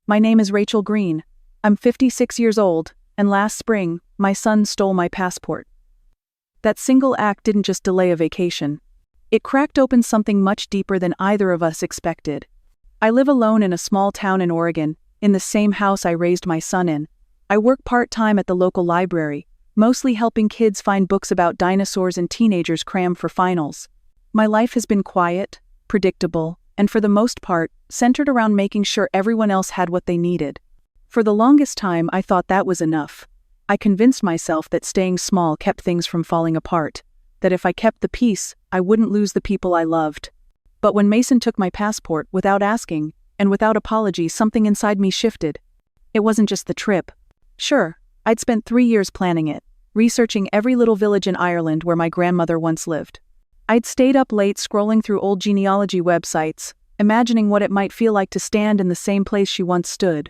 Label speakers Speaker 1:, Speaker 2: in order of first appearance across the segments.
Speaker 1: My name is Rachel Green. I'm 56 years old, and last spring, my son stole my passport. That single act didn't just delay a vacation. It cracked open something much deeper than either of us expected. I live alone in a small town in Oregon, in the same house I raised my son in. I work part-time at the local library, mostly helping kids find books about dinosaurs and teenagers cram for finals. My life has been quiet, predictable, and for the most part, centered around making sure everyone else had what they needed. For the longest time, I thought that was enough. I convinced myself that staying small kept things from falling apart, that if I kept the peace, I wouldn't lose the people I loved. But when Mason took my passport without asking, and without apology, something inside me shifted. It wasn't just the trip. Sure, I'd spent 3 years planning it, researching every little village in Ireland where my grandmother once lived. I'd stayed up late scrolling through old genealogy websites, imagining what it might feel like to stand in the same place she once stood.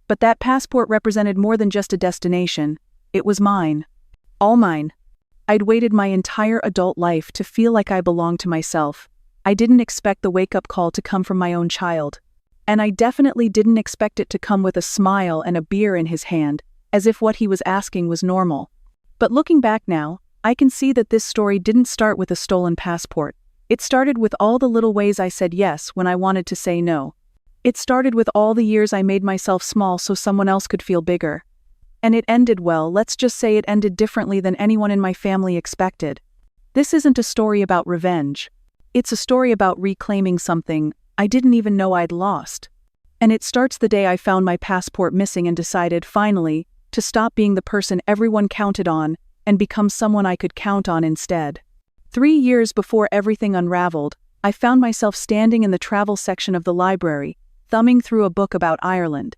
Speaker 1: But that passport represented more than just a destination. It was mine. All mine. I'd waited my entire adult life to feel like I belonged to myself. I didn't expect the wake-up call to come from my own child. And I definitely didn't expect it to come with a smile and a beer in his hand, as if what he was asking was normal. But looking back now, I can see that this story didn't start with a stolen passport. It started with all the little ways I said yes when I wanted to say no. It started with all the years I made myself small so someone else could feel bigger. And it ended well. Let's just say it ended differently than anyone in my family expected. This isn't a story about revenge. It's a story about reclaiming something I didn't even know I'd lost. And it starts the day I found my passport missing and decided, finally, to stop being the person everyone counted on and become someone I could count on instead. 3 years before everything unraveled, I found myself standing in the travel section of the library, thumbing through a book about Ireland.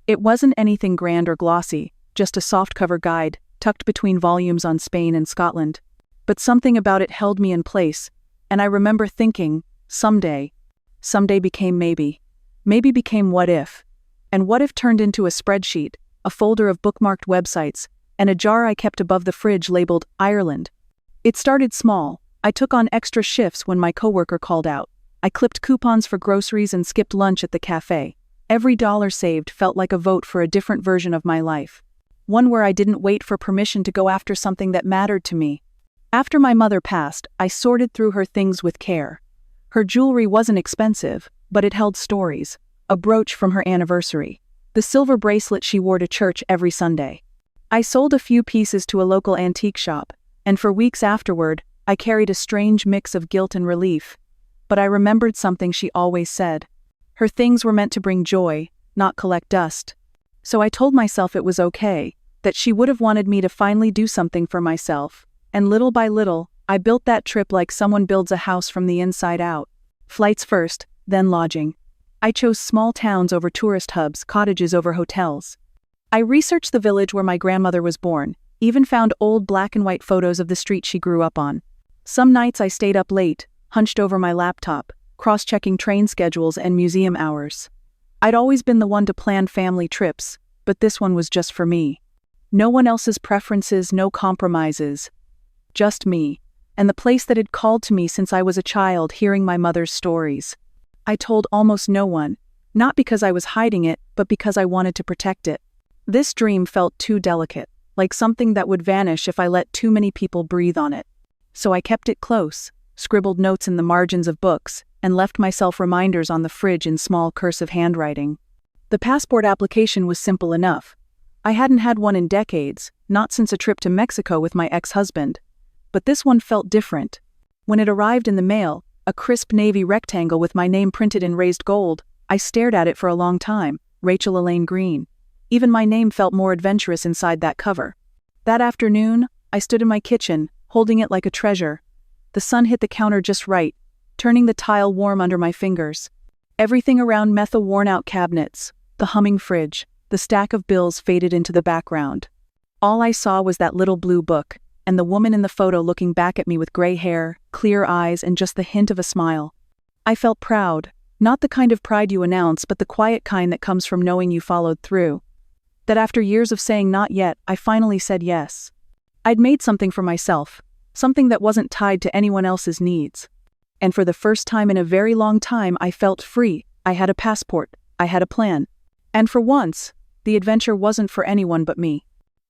Speaker 1: It wasn't anything grand or glossy, just a softcover guide, tucked between volumes on Spain and Scotland. But something about it held me in place, and I remember thinking, someday. Someday became maybe. Maybe became what if. And what if turned into a spreadsheet, a folder of bookmarked websites, and a jar I kept above the fridge labeled Ireland. It started small. I took on extra shifts when my coworker called out. I clipped coupons for groceries and skipped lunch at the cafe. Every dollar saved felt like a vote for a different version of my life. One where I didn't wait for permission to go after something that mattered to me. After my mother passed, I sorted through her things with care. Her jewelry wasn't expensive, but it held stories. A brooch from her anniversary. The silver bracelet she wore to church every Sunday. I sold a few pieces to a local antique shop, and for weeks afterward, I carried a strange mix of guilt and relief. But I remembered something she always said. Her things were meant to bring joy, not collect dust. So I told myself it was okay, that she would have wanted me to finally do something for myself, and little by little, I built that trip like someone builds a house from the inside out. Flights first, then lodging. I chose small towns over tourist hubs, cottages over hotels. I researched the village where my grandmother was born, even found old black and white photos of the street she grew up on. Some nights I stayed up late, hunched over my laptop, cross-checking train schedules and museum hours. I'd always been the one to plan family trips, but this one was just for me. No one else's preferences, no compromises. Just me, and the place that had called to me since I was a child, hearing my mother's stories. I told almost no one, not because I was hiding it, but because I wanted to protect it. This dream felt too delicate, like something that would vanish if I let too many people breathe on it. So I kept it close, scribbled notes in the margins of books, and left myself reminders on the fridge in small cursive handwriting. The passport application was simple enough. I hadn't had one in decades, not since a trip to Mexico with my ex-husband. But this one felt different. When it arrived in the mail, a crisp navy rectangle with my name printed in raised gold, I stared at it for a long time, Rachel Elaine Green. Even my name felt more adventurous inside that cover. That afternoon, I stood in my kitchen, holding it like a treasure. The sun hit the counter just right, turning the tile warm under my fingers. Everything around met the worn-out cabinets, the humming fridge, the stack of bills faded into the background. All I saw was that little blue book, and the woman in the photo looking back at me with gray hair, clear eyes, and just the hint of a smile. I felt proud, not the kind of pride you announce, but the quiet kind that comes from knowing you followed through. That after years of saying not yet, I finally said yes. I'd made something for myself, something that wasn't tied to anyone else's needs. And for the first time in a very long time, I felt free. I had a passport. I had a plan. And for once, the adventure wasn't for anyone but me.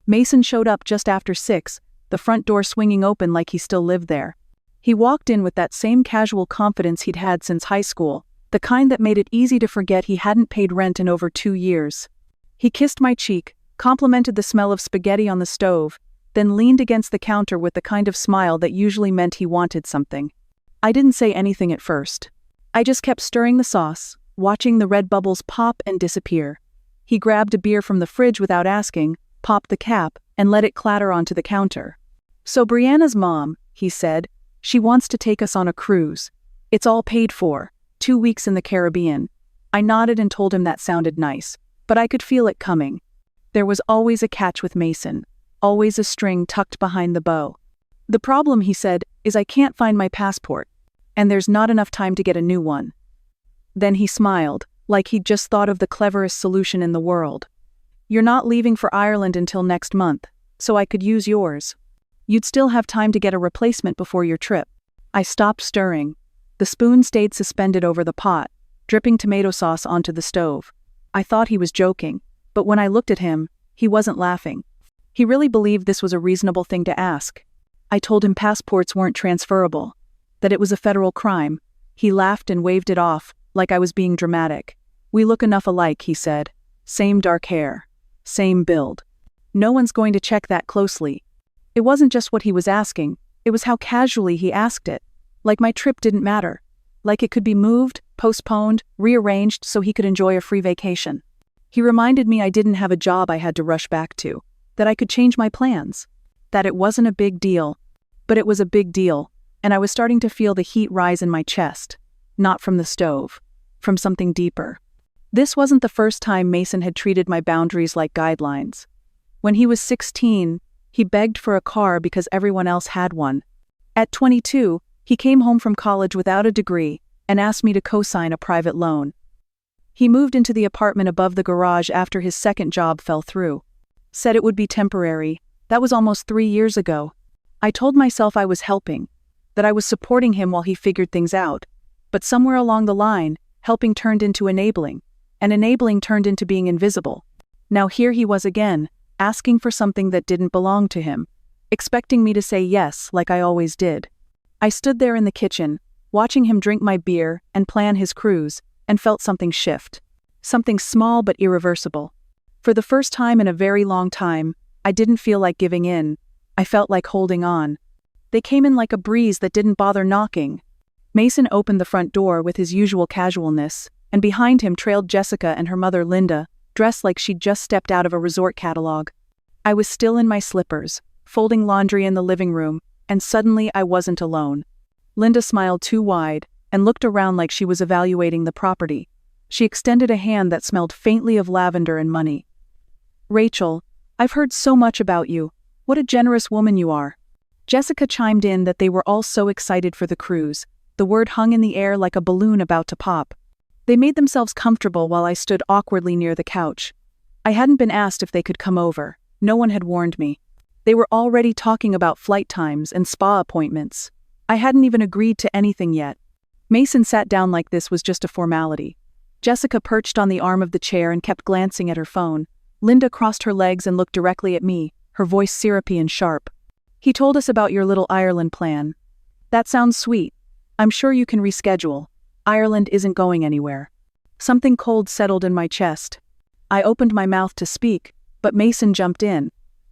Speaker 1: Mason showed up just after 6, the front door swinging open like he still lived there. He walked in with that same casual confidence he'd had since high school, the kind that made it easy to forget he hadn't paid rent in over 2 years. He kissed my cheek, complimented the smell of spaghetti on the stove, then leaned against the counter with the kind of smile that usually meant he wanted something. I didn't say anything at first. I just kept stirring the sauce, watching the red bubbles pop and disappear. He grabbed a beer from the fridge without asking, popped the cap, and let it clatter onto the counter. "So Brianna's mom," he said, "she wants to take us on a cruise. It's all paid for, 2 weeks in the Caribbean." I nodded and told him that sounded nice, but I could feel it coming. There was always a catch with Mason, always a string tucked behind the bow. "The problem," he said, "is I can't find my passport, and there's not enough time to get a new one." Then he smiled, like he'd just thought of the cleverest solution in the world. "You're not leaving for Ireland until next month, so I could use yours. You'd still have time to get a replacement before your trip." I stopped stirring. The spoon stayed suspended over the pot, dripping tomato sauce onto the stove. I thought he was joking, but when I looked at him, he wasn't laughing. He really believed this was a reasonable thing to ask. I told him passports weren't transferable, that it was a federal crime. He laughed and waved it off, like I was being dramatic. "We look enough alike," he said. "Same dark hair. Same build. No one's going to check that closely." It wasn't just what he was asking, it was how casually he asked it. Like my trip didn't matter. Like it could be moved, postponed, rearranged so he could enjoy a free vacation. He reminded me I didn't have a job I had to rush back to, that I could change my plans, that it wasn't a big deal. But it was a big deal, and I was starting to feel the heat rise in my chest. Not from the stove, from something deeper. This wasn't the first time Mason had treated my boundaries like guidelines. When he was 16, he begged for a car because everyone else had one. At 22, he came home from college without a degree and asked me to co-sign a private loan. He moved into the apartment above the garage after his second job fell through. Said it would be temporary. That was almost 3 years ago. I told myself I was helping, that I was supporting him while he figured things out. But somewhere along the line, helping turned into enabling, and enabling turned into being invisible. Now here he was again, asking for something that didn't belong to him, expecting me to say yes like I always did. I stood there in the kitchen, watching him drink my beer and plan his cruise, and felt something shift. Something small but irreversible. For the first time in a very long time, I didn't feel like giving in. I felt like holding on. They came in like a breeze that didn't bother knocking. Mason opened the front door with his usual casualness, and behind him trailed Jessica and her mother Linda, dressed like she'd just stepped out of a resort catalog. I was still in my slippers, folding laundry in the living room, and suddenly I wasn't alone. Linda smiled too wide, and looked around like she was evaluating the property. She extended a hand that smelled faintly of lavender and money. "Rachel, I've heard so much about you. What a generous woman you are." Jessica chimed in that they were all so excited for the cruise. The word hung in the air like a balloon about to pop. They made themselves comfortable while I stood awkwardly near the couch. I hadn't been asked if they could come over. No one had warned me. They were already talking about flight times and spa appointments. I hadn't even agreed to anything yet. Mason sat down like this was just a formality. Jessica perched on the arm of the chair and kept glancing at her phone. Linda crossed her legs and looked directly at me, her voice syrupy and sharp. "He told us about your little Ireland plan. That sounds sweet. I'm sure you can reschedule. Ireland isn't going anywhere." Something cold settled in my chest. I opened my mouth to speak, but Mason jumped in.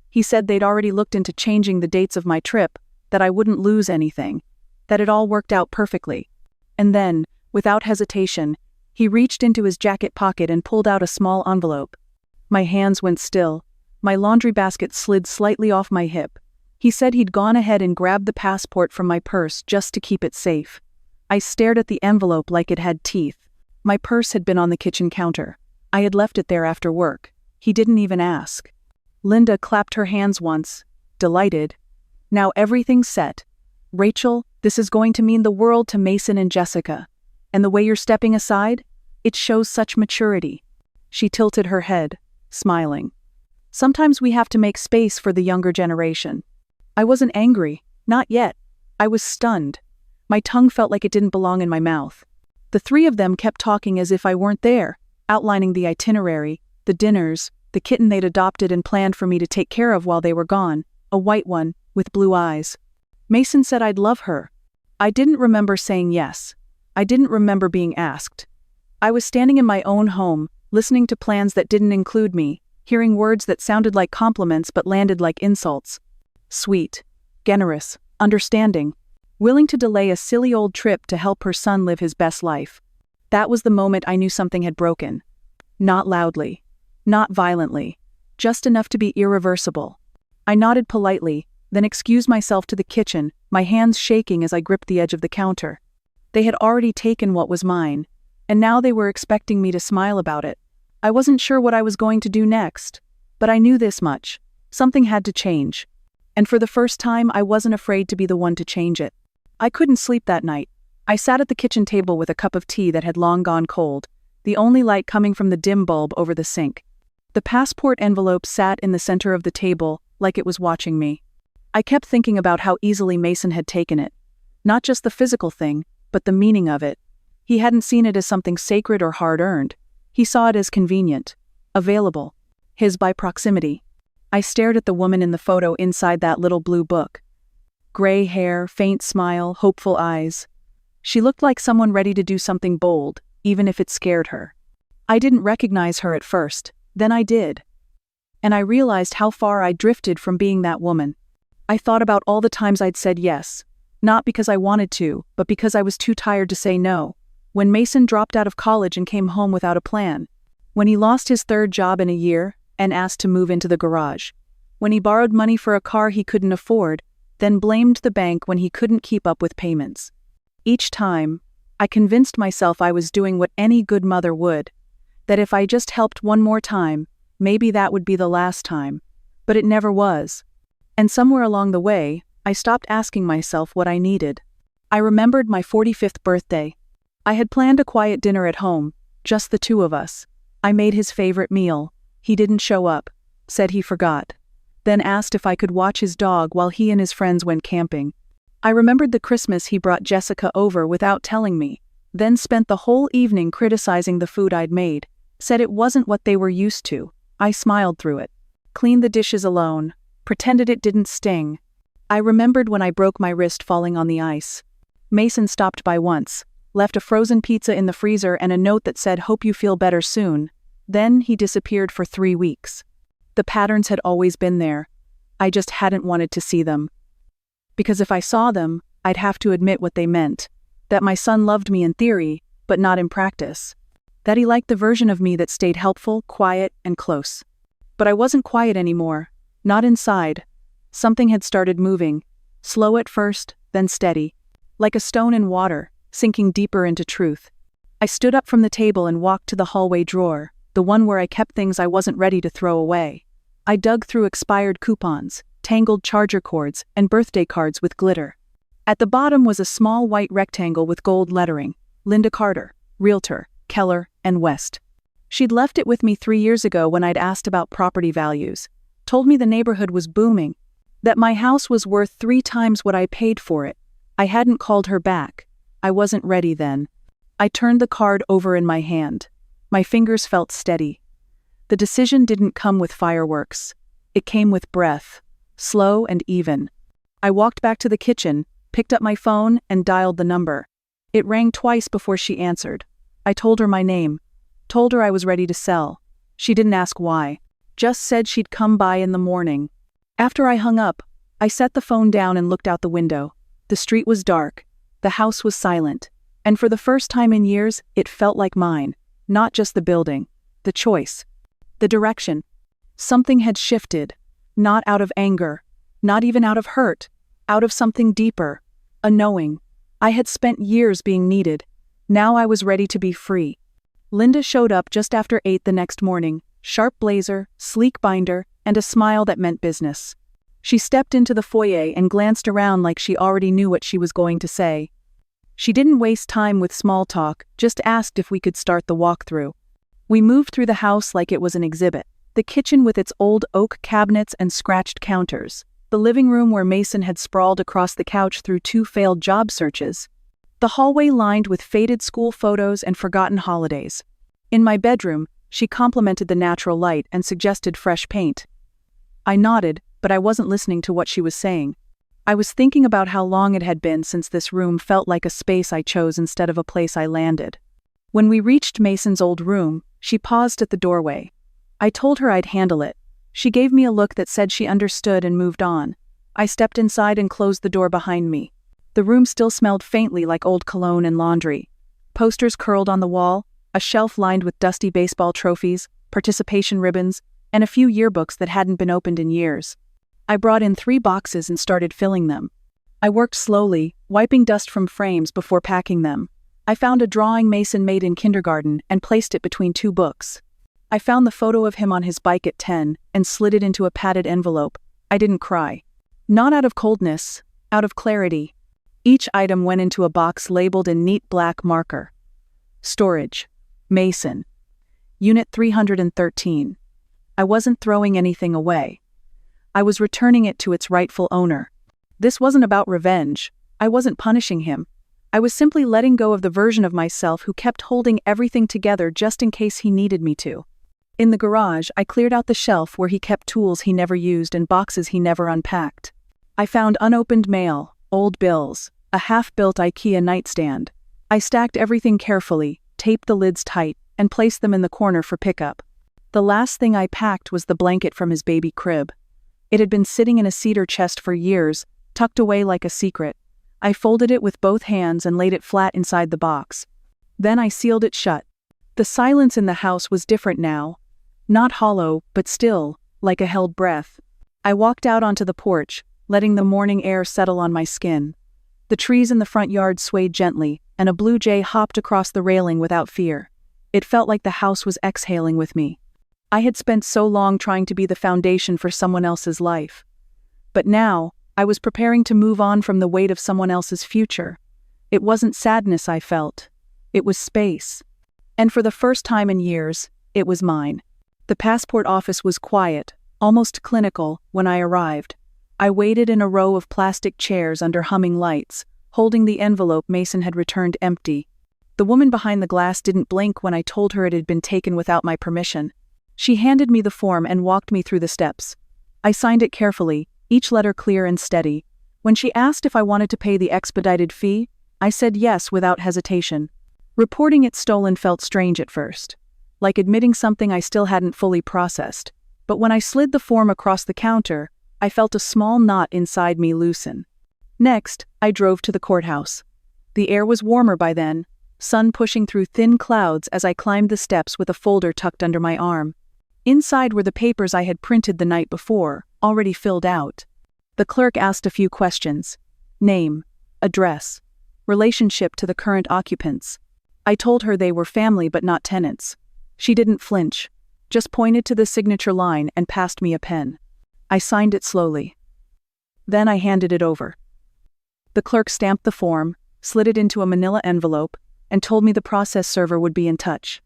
Speaker 1: He said they'd already looked into changing the dates of my trip, that I wouldn't lose anything, that it all worked out perfectly. And then, without hesitation, he reached into his jacket pocket and pulled out a small envelope. My hands went still. My laundry basket slid slightly off my hip. He said he'd gone ahead and grabbed the passport from my purse just to keep it safe. I stared at the envelope like it had teeth. My purse had been on the kitchen counter. I had left it there after work. He didn't even ask. Linda clapped her hands once, delighted. "Now everything's set. Rachel, this is going to mean the world to Mason and Jessica. And the way you're stepping aside, it shows such maturity." She tilted her head, smiling. "Sometimes we have to make space for the younger generation." I wasn't angry, not yet. I was stunned. My tongue felt like it didn't belong in my mouth. The three of them kept talking as if I weren't there, outlining the itinerary, the dinners, the kitten they'd adopted and planned for me to take care of while they were gone, a white one, with blue eyes. Mason said I'd love her. I didn't remember saying yes. I didn't remember being asked. I was standing in my own home, listening to plans that didn't include me, hearing words that sounded like compliments but landed like insults. Sweet, generous, understanding, willing to delay a silly old trip to help her son live his best life. That was the moment I knew something had broken. Not loudly. Not violently. Just enough to be irreversible. I nodded politely, then excused myself to the kitchen, my hands shaking as I gripped the edge of the counter. They had already taken what was mine, and now they were expecting me to smile about it. I wasn't sure what I was going to do next, but I knew this much. Something had to change. And for the first time, I wasn't afraid to be the one to change it. I couldn't sleep that night. I sat at the kitchen table with a cup of tea that had long gone cold, the only light coming from the dim bulb over the sink. The passport envelope sat in the center of the table, like it was watching me. I kept thinking about how easily Mason had taken it. Not just the physical thing, but the meaning of it. He hadn't seen it as something sacred or hard-earned. He saw it as convenient, available, his by proximity. I stared at the woman in the photo inside that little blue book. Gray hair, faint smile, hopeful eyes. She looked like someone ready to do something bold, even if it scared her. I didn't recognize her at first, then I did. And I realized how far I drifted from being that woman. I thought about all the times I'd said yes, not because I wanted to, but because I was too tired to say no. When Mason dropped out of college and came home without a plan. When he lost his third job in a year and asked to move into the garage. When he borrowed money for a car he couldn't afford, then blamed the bank when he couldn't keep up with payments. Each time, I convinced myself I was doing what any good mother would, that if I just helped one more time, maybe that would be the last time. But it never was. And somewhere along the way, I stopped asking myself what I needed. I remembered my 45th birthday. I had planned a quiet dinner at home, just the two of us. I made his favorite meal. He didn't show up, said he forgot. Then asked if I could watch his dog while he and his friends went camping. I remembered the Christmas he brought Jessica over without telling me, then spent the whole evening criticizing the food I'd made, said it wasn't what they were used to. I smiled through it. Cleaned the dishes alone, pretended it didn't sting. I remembered when I broke my wrist falling on the ice. Mason stopped by once, left a frozen pizza in the freezer and a note that said, "Hope you feel better soon." Then he disappeared for 3 weeks. The patterns had always been there. I just hadn't wanted to see them. Because if I saw them, I'd have to admit what they meant. That my son loved me in theory, but not in practice. That he liked the version of me that stayed helpful, quiet, and close. But I wasn't quiet anymore. Not inside. Something had started moving. Slow at first, then steady. Like a stone in water, sinking deeper into truth. I stood up from the table and walked to the hallway drawer, the one where I kept things I wasn't ready to throw away. I dug through expired coupons, tangled charger cords, and birthday cards with glitter. At the bottom was a small white rectangle with gold lettering, Linda Carter, Realtor, Keller, and West. She'd left it with me 3 years ago when I'd asked about property values, told me the neighborhood was booming, that my house was worth 3 times what I paid for it. I hadn't called her back. I wasn't ready then. I turned the card over in my hand. My fingers felt steady. The decision didn't come with fireworks. It came with breath, slow and even. I walked back to the kitchen, picked up my phone, and dialed the number. It rang twice before she answered. I told her my name, told her I was ready to sell. She didn't ask why, just said she'd come by in the morning. After I hung up, I set the phone down and looked out the window. The street was dark, the house was silent, and for the first time in years, it felt like mine, not just the building, the choice, the direction. Something had shifted, not out of anger, not even out of hurt, out of something deeper, a knowing. I had spent years being needed. Now I was ready to be free. Linda showed up just after 8 the next morning, sharp blazer, sleek binder, and a smile that meant business. She stepped into the foyer and glanced around like she already knew what she was going to say. She didn't waste time with small talk, just asked if we could start the walkthrough. We moved through the house like it was an exhibit. The kitchen with its old oak cabinets and scratched counters. The living room where Mason had sprawled across the couch through 2 failed job searches. The hallway lined with faded school photos and forgotten holidays. In my bedroom, She complimented the natural light and suggested fresh paint. I nodded, but I wasn't listening to what she was saying. I was thinking about how long it had been since this room felt like a space I chose instead of a place I landed. When we reached Mason's old room, she paused at the doorway. I told her I'd handle it. She gave me a look that said she understood and moved on. I stepped inside and closed the door behind me. The room still smelled faintly like old cologne and laundry. Posters curled on the wall, a shelf lined with dusty baseball trophies, participation ribbons, and a few yearbooks that hadn't been opened in years. I brought in 3 boxes and started filling them. I worked slowly, wiping dust from frames before packing them. I found a drawing Mason made in kindergarten and placed it between 2 books. I found the photo of him on his bike at 10 and slid it into a padded envelope. I didn't cry. Not out of coldness, out of clarity. Each item went into a box labeled in neat black marker. Storage. Mason. Unit 313. I wasn't throwing anything away. I was returning it to its rightful owner. This wasn't about revenge. I wasn't punishing him. I was simply letting go of the version of myself who kept holding everything together just in case he needed me to. In the garage, I cleared out the shelf where he kept tools he never used and boxes he never unpacked. I found unopened mail, old bills, a half-built IKEA nightstand. I stacked everything carefully, taped the lids tight, and placed them in the corner for pickup. The last thing I packed was the blanket from his baby crib. It had been sitting in a cedar chest for years, tucked away like a secret. I folded it with both hands and laid it flat inside the box. Then I sealed it shut. The silence in the house was different now. Not hollow, but still, like a held breath. I walked out onto the porch, letting the morning air settle on my skin. The trees in the front yard swayed gently, and a blue jay hopped across the railing without fear. It felt like the house was exhaling with me. I had spent so long trying to be the foundation for someone else's life. But now, I was preparing to move on from the weight of someone else's future. It wasn't sadness I felt. It was space. And for the first time in years, it was mine. The passport office was quiet, almost clinical, when I arrived. I waited in a row of plastic chairs under humming lights, holding the envelope Mason had returned empty. The woman behind the glass didn't blink when I told her it had been taken without my permission. She handed me the form and walked me through the steps. I signed it carefully, each letter clear and steady. When she asked if I wanted to pay the expedited fee, I said yes without hesitation. Reporting it stolen felt strange at first, like admitting something I still hadn't fully processed. But when I slid the form across the counter, I felt a small knot inside me loosen. Next, I drove to the courthouse. The air was warmer by then, sun pushing through thin clouds as I climbed the steps with a folder tucked under my arm. Inside were the papers I had printed the night before, already filled out. The clerk asked a few questions. Name, address, relationship to the current occupants. I told her they were family but not tenants. She didn't flinch, just pointed to the signature line and passed me a pen. I signed it slowly. Then I handed it over. The clerk stamped the form, slid it into a manila envelope, and told me the process server would be in touch.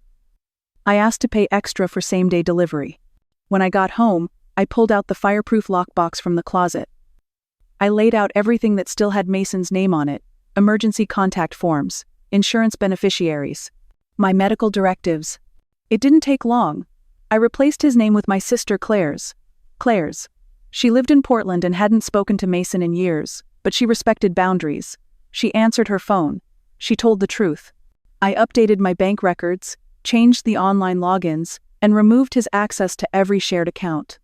Speaker 1: I asked to pay extra for same-day delivery. When I got home, I pulled out the fireproof lockbox from the closet. I laid out everything that still had Mason's name on it: emergency contact forms, insurance beneficiaries, my medical directives. It didn't take long. I replaced his name with my sister Claire's. She lived in Portland and hadn't spoken to Mason in years, but she respected boundaries. She answered her phone. She told the truth. I updated my bank records, changed the online logins, and removed his access to every shared account.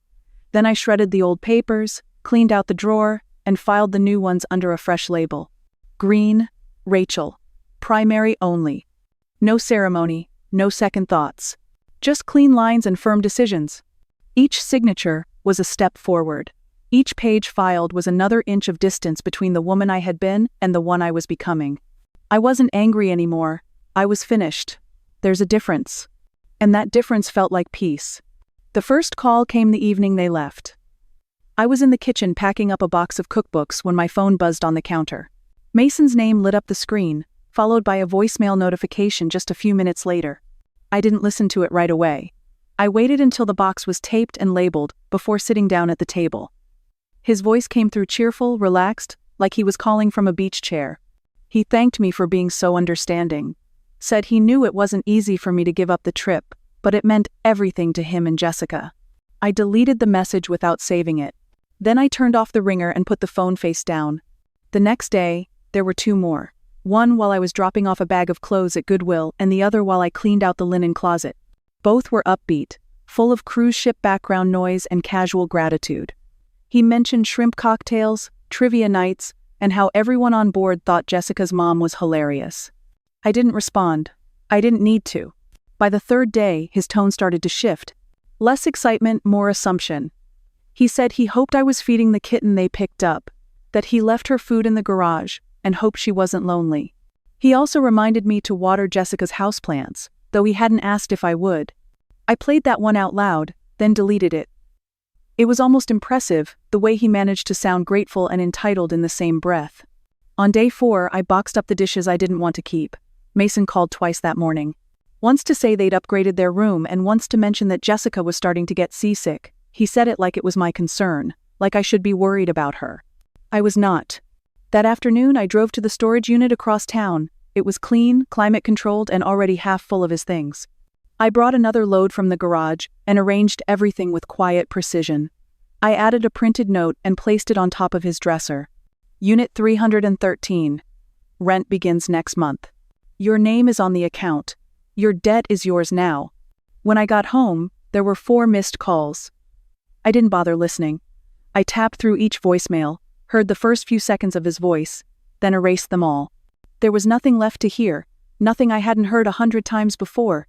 Speaker 1: Then I shredded the old papers, cleaned out the drawer, and filed the new ones under a fresh label. Green, Rachel. Primary only. No ceremony, no second thoughts. Just clean lines and firm decisions. Each signature was a step forward. Each page filed was another inch of distance between the woman I had been and the one I was becoming. I wasn't angry anymore. I was finished. There's a difference. And that difference felt like peace. The first call came the evening they left. I was in the kitchen packing up a box of cookbooks when my phone buzzed on the counter. Mason's name lit up the screen, followed by a voicemail notification just a few minutes later. I didn't listen to it right away. I waited until the box was taped and labeled before sitting down at the table. His voice came through cheerful, relaxed, like he was calling from a beach chair. He thanked me for being so understanding. Said he knew it wasn't easy for me to give up the trip, but it meant everything to him and Jessica. I deleted the message without saving it. Then I turned off the ringer and put the phone face down. The next day, there were two more. One while I was dropping off a bag of clothes at Goodwill, and the other while I cleaned out the linen closet. Both were upbeat, full of cruise ship background noise and casual gratitude. He mentioned shrimp cocktails, trivia nights, and how everyone on board thought Jessica's mom was hilarious. I didn't respond. I didn't need to. By the third day, his tone started to shift. Less excitement, more assumption. He said he hoped I was feeding the kitten they picked up, that he left her food in the garage, and hoped she wasn't lonely. He also reminded me to water Jessica's houseplants, though he hadn't asked if I would. I played that one out loud, then deleted it. It was almost impressive, the way he managed to sound grateful and entitled in the same breath. On day 4, I boxed up the dishes I didn't want to keep. Mason called twice that morning. Once to say they'd upgraded their room, and once to mention that Jessica was starting to get seasick. He said it like it was my concern, like I should be worried about her. I was not. That afternoon, I drove to the storage unit across town. It was clean, climate-controlled, and already half full of his things. I brought another load from the garage and arranged everything with quiet precision. I added a printed note and placed it on top of his dresser. Unit 313. Rent begins next month. Your name is on the account. Your debt is yours now. When I got home, there were 4 missed calls. I didn't bother listening. I tapped through each voicemail, heard the first few seconds of his voice, then erased them all. There was nothing left to hear, nothing I hadn't heard 100 times before.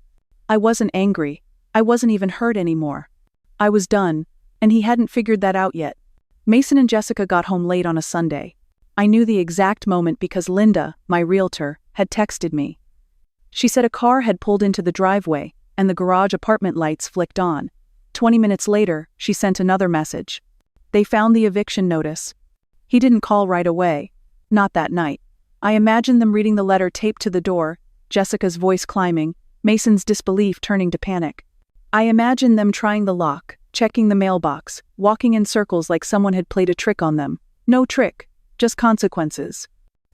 Speaker 1: I wasn't angry. I wasn't even hurt anymore. I was done, and he hadn't figured that out yet. Mason and Jessica got home late on a Sunday. I knew the exact moment because Linda, my realtor, had texted me. She said a car had pulled into the driveway, and the garage apartment lights flicked on. 20 minutes later, she sent another message. They found the eviction notice. He didn't call right away. Not that night. I imagined them reading the letter taped to the door, Jessica's voice climbing, Mason's disbelief turning to panic. I imagined them trying the lock, checking the mailbox, walking in circles like someone had played a trick on them. No trick, just consequences.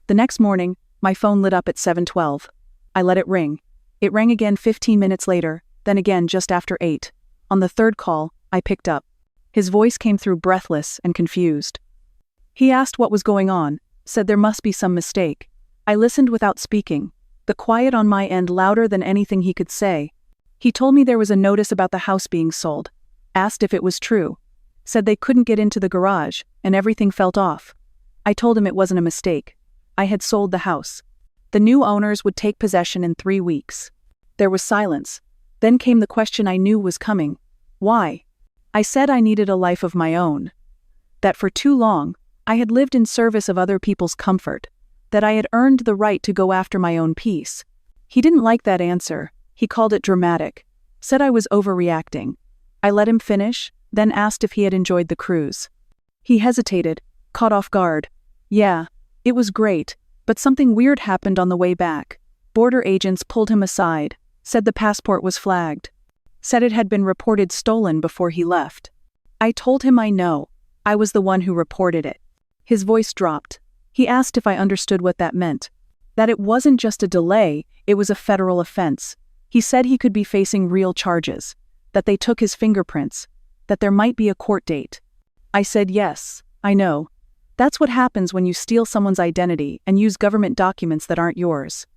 Speaker 1: The next morning, my phone lit up at 7:12. I let it ring. It rang again 15 minutes later, then again just after 8. On the third call, I picked up. His voice came through breathless and confused. He asked what was going on, said there must be some mistake. I listened without speaking, the quiet on my end louder than anything he could say. He told me there was a notice about the house being sold, asked if it was true, said they couldn't get into the garage, and everything felt off. I told him it wasn't a mistake. I had sold the house. The new owners would take possession in 3 weeks. There was silence. Then came the question I knew was coming. Why? I said I needed a life of my own. That for too long, I had lived in service of other people's comfort. That I had earned the right to go after my own peace. He didn't like that answer. He called it dramatic. Said I was overreacting. I let him finish, then asked if he had enjoyed the cruise. He hesitated, caught off guard. Yeah, it was great, but something weird happened on the way back. Border agents pulled him aside, said the passport was flagged. Said it had been reported stolen before he left. I told him I know. I was the one who reported it. His voice dropped. He asked if I understood what that meant. That it wasn't just a delay, it was a federal offense. He said he could be facing real charges. That they took his fingerprints. That there might be a court date. I said yes, I know. That's what happens when you steal someone's identity and use government documents that aren't yours.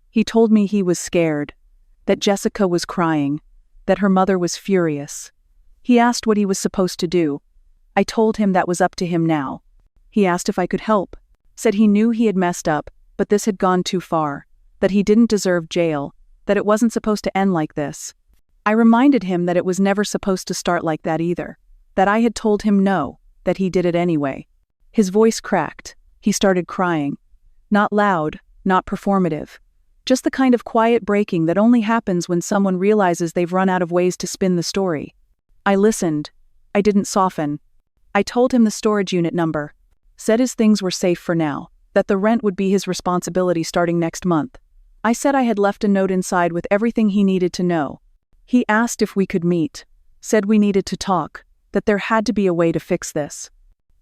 Speaker 1: He told me he was scared. That Jessica was crying. That her mother was furious. He asked what he was supposed to do. I told him that was up to him now. He asked if I could help. Said he knew he had messed up, but this had gone too far. That he didn't deserve jail. That it wasn't supposed to end like this. I reminded him that it was never supposed to start like that either. That I had told him no, that he did it anyway. His voice cracked. He started crying. Not loud, not performative. Just the kind of quiet breaking that only happens when someone realizes they've run out of ways to spin the story. I listened. I didn't soften. I told him the storage unit number. Said his things were safe for now. That the rent would be his responsibility starting next month. I said I had left a note inside with everything he needed to know. He asked if we could meet. Said we needed to talk. That there had to be a way to fix this.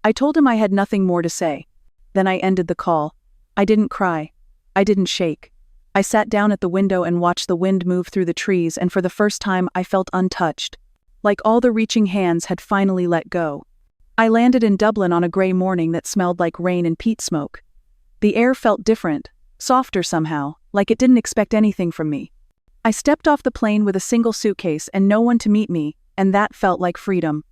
Speaker 1: I told him I had nothing more to say. Then I ended the call. I didn't cry. I didn't shake. I sat down at the window and watched the wind move through the trees, and for the first time I felt untouched, like all the reaching hands had finally let go. I landed in Dublin on a grey morning that smelled like rain and peat smoke. The air felt different, softer somehow, like it didn't expect anything from me. I stepped off the plane with a single suitcase and no one to meet me, and that felt like freedom.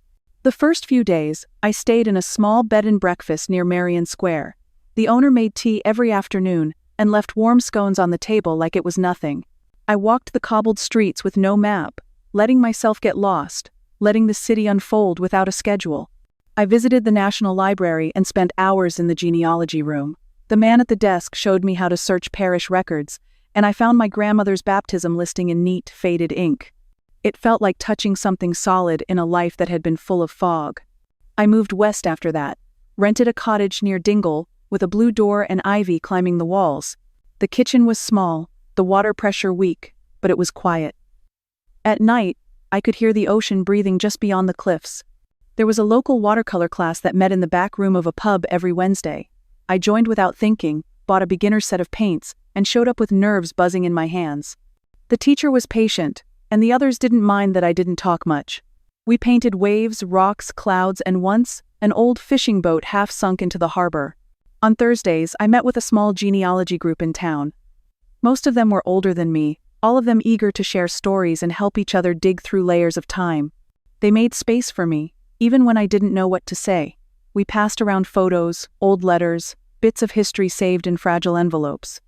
Speaker 1: The first few days, I stayed in a small bed and breakfast near Marion Square. The owner made tea every afternoon and left warm scones on the table like it was nothing. I walked the cobbled streets with no map, letting myself get lost, letting the city unfold without a schedule. I visited the National Library and spent hours in the genealogy room. The man at the desk showed me how to search parish records, and I found my grandmother's baptism listing in neat, faded ink. It felt like touching something solid in a life that had been full of fog. I moved west after that, rented a cottage near Dingle, with a blue door and ivy climbing the walls. The kitchen was small, the water pressure weak, but it was quiet. At night, I could hear the ocean breathing just beyond the cliffs. There was a local watercolor class that met in the back room of a pub every Wednesday. I joined without thinking, bought a beginner's set of paints, and showed up with nerves buzzing in my hands. The teacher was patient, and the others didn't mind that I didn't talk much. We painted waves, rocks, clouds, and once, an old fishing boat half sunk into the harbor. On Thursdays, I met with a small genealogy group in town. Most of them were older than me, all of them eager to share stories and help each other dig through layers of time. They made space for me, even when I didn't know what to say. We passed around photos, old letters, bits of history saved in fragile envelopes.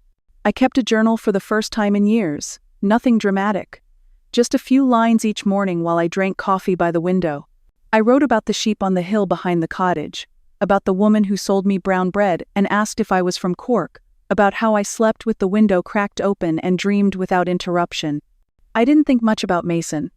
Speaker 1: I kept a journal for the first time in years, nothing dramatic. Just a few lines each morning while I drank coffee by the window. I wrote about the sheep on the hill behind the cottage, about the woman who sold me brown bread and asked if I was from Cork, about how I slept with the window cracked open and dreamed without interruption. I didn't think much about Mason.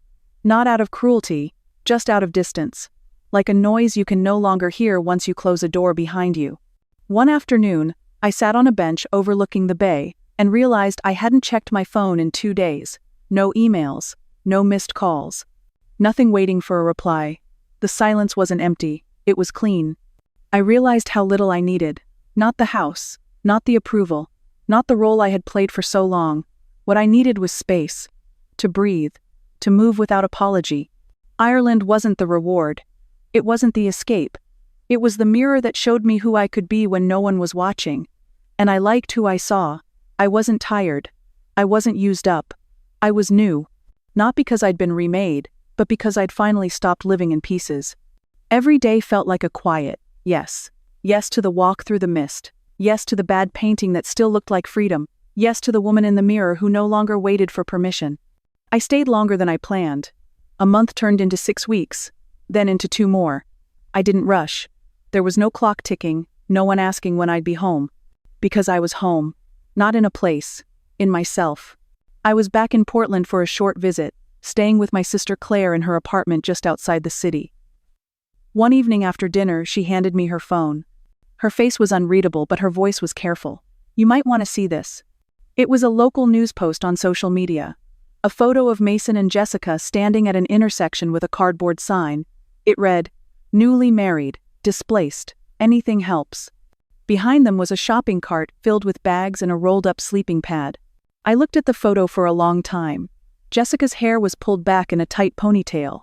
Speaker 1: Not out of cruelty, just out of distance. Like a noise you can no longer hear once you close a door behind you. One afternoon, I sat on a bench overlooking the bay and realized I hadn't checked my phone in 2 days. No emails, no missed calls. Nothing waiting for a reply. The silence wasn't empty, it was clean. I realized how little I needed. Not the house, not the approval, not the role I had played for so long. What I needed was space. To breathe, to move without apology. Ireland wasn't the reward. It wasn't the escape. It was the mirror that showed me who I could be when no one was watching. And I liked who I saw. I wasn't tired. I wasn't used up. I was new. Not because I'd been remade, but because I'd finally stopped living in pieces. Every day felt like a quiet yes. Yes to the walk through the mist. Yes to the bad painting that still looked like freedom. Yes to the woman in the mirror who no longer waited for permission. I stayed longer than I planned. A month turned into 6 weeks, then into 2 more. I didn't rush. There was no clock ticking, no one asking when I'd be home. Because I was home. Not in a place. In myself. I was back in Portland for a short visit, staying with my sister Claire in her apartment just outside the city. One evening after dinner, she handed me her phone. Her face was unreadable, but her voice was careful. "You might want to see this." It was a local news post on social media. A photo of Mason and Jessica standing at an intersection with a cardboard sign. It read, "Newly married, displaced, anything helps." Behind them was a shopping cart filled with bags and a rolled-up sleeping pad. I looked at the photo for a long time. Jessica's hair was pulled back in a tight ponytail.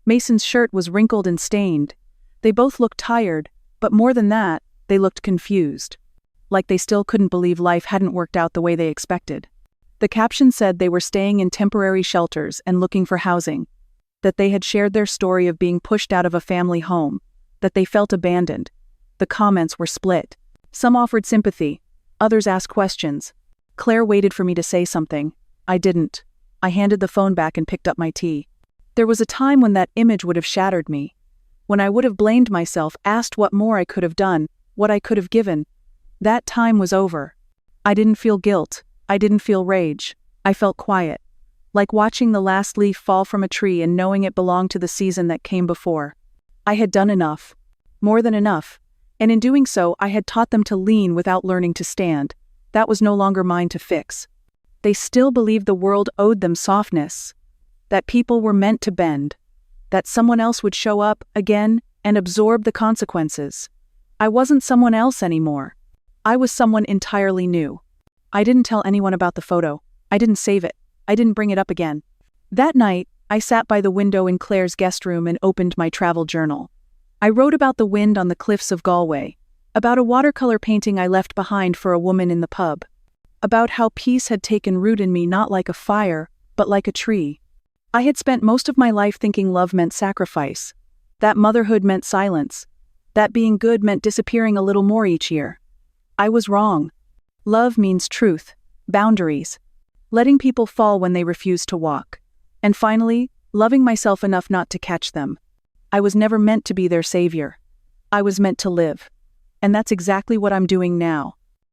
Speaker 1: Mason's shirt was wrinkled and stained. They both looked tired, but more than that, they looked confused. Like they still couldn't believe life hadn't worked out the way they expected. The caption said they were staying in temporary shelters and looking for housing, that they had shared their story of being pushed out of a family home, that they felt abandoned. The comments were split. Some offered sympathy, others asked questions. Claire waited for me to say something. I didn't. I handed the phone back and picked up my tea. There was a time when that image would have shattered me. When I would have blamed myself, asked what more I could have done, what I could have given. That time was over. I didn't feel guilt. I didn't feel rage. I felt quiet. Like watching the last leaf fall from a tree and knowing it belonged to the season that came before. I had done enough. More than enough. And in doing so, I had taught them to lean without learning to stand. That was no longer mine to fix. They still believed the world owed them softness. That people were meant to bend. That someone else would show up again and absorb the consequences. I wasn't someone else anymore. I was someone entirely new. I didn't tell anyone about the photo. I didn't save it. I didn't bring it up again. That night, I sat by the window in Claire's guest room and opened my travel journal. I wrote about the wind on the cliffs of Galway, about a watercolor painting I left behind for a woman in the pub, about how peace had taken root in me not like a fire, but like a tree. I had spent most of my life thinking love meant sacrifice, that motherhood meant silence, that being good meant disappearing a little more each year. I was wrong. Love means truth, boundaries, letting people fall when they refuse to walk, and finally, loving myself enough not to catch them. I was never meant to be their savior. I was meant to live. And that's exactly what I'm doing now.